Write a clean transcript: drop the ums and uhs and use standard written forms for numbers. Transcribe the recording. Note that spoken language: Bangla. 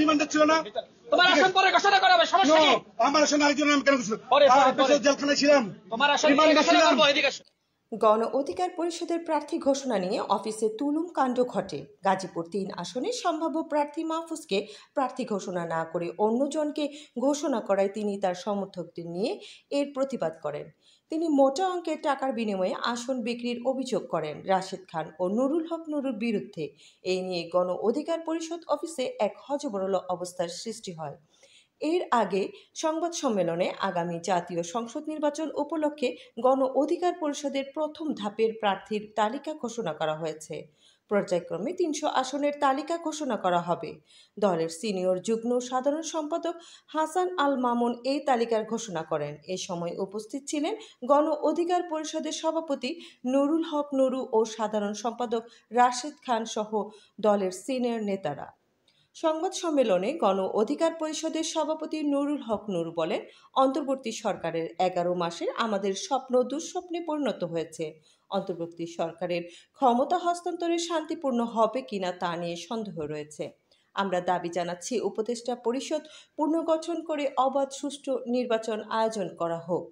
রিমান্ডে ছিল না? তোমার আসন পরে ঘোষণা করা হবে, সমস্যা কি? আমার আসনে আরেকজন আমি কেন ঘোষণা? জেলখানায় ছিলাম, তোমার আসন রিমান্ডে ঘোষণা ছিলাম। করবো, এদিকে আসো। গণ অধিকার পরিষদের প্রার্থী ঘোষণা নিয়ে অফিসে তুলুম কাণ্ড ঘটে। গাজীপুর ৩ আসনে সম্ভাব্য প্রার্থী মাহফুজকে প্রার্থী ঘোষণা না করে অন্যজনকে ঘোষণা করায় তিনি তার সমর্থকদের নিয়ে এর প্রতিবাদ করেন। তিনি মোটা অঙ্কের টাকার বিনিময়ে আসন বিক্রির অভিযোগ করেন রাশেদ খান ও নুরুল হক নুরুর বিরুদ্ধে। এই নিয়ে গণ অধিকার পরিষদ অফিসে এক হযবরল অবস্থার সৃষ্টি হয়। এর আগে সংবাদ সম্মেলনে আগামী জাতীয় সংসদ নির্বাচন উপলক্ষে গণ অধিকার পরিষদের প্রথম ধাপের প্রার্থীর তালিকা ঘোষণা করা হয়েছে। পর্যায়ক্রমে ৩০০ আসনের তালিকা ঘোষণা করা হবে। দলের সিনিয়র যুগ্ম সাধারণ সম্পাদক হাসান আল মামুন এই তালিকার ঘোষণা করেন। এ সময় উপস্থিত ছিলেন গণ অধিকার পরিষদের সভাপতি নুরুল হক নুরু ও সাধারণ সম্পাদক রাশেদ খান সহ দলের সিনিয়র নেতারা। সংবাদ সম্মেলনে গণ অধিকার পরিষদের সভাপতি নুরুল হক নুরু বলেন, অন্তর্বর্তী সরকারের ১১ মাসের আমাদের স্বপ্ন দুঃস্বপ্নে পরিণত হয়েছে। অন্তর্বর্তী সরকারের ক্ষমতা হস্তান্তরে শান্তিপূর্ণ হবে কিনা তা নিয়ে সন্দেহ রয়েছে। আমরা দাবি জানাচ্ছি উপদেষ্টা পরিষদ পুনর্গঠন করে অবাধ সুষ্ঠু নির্বাচন আয়োজন করা হোক।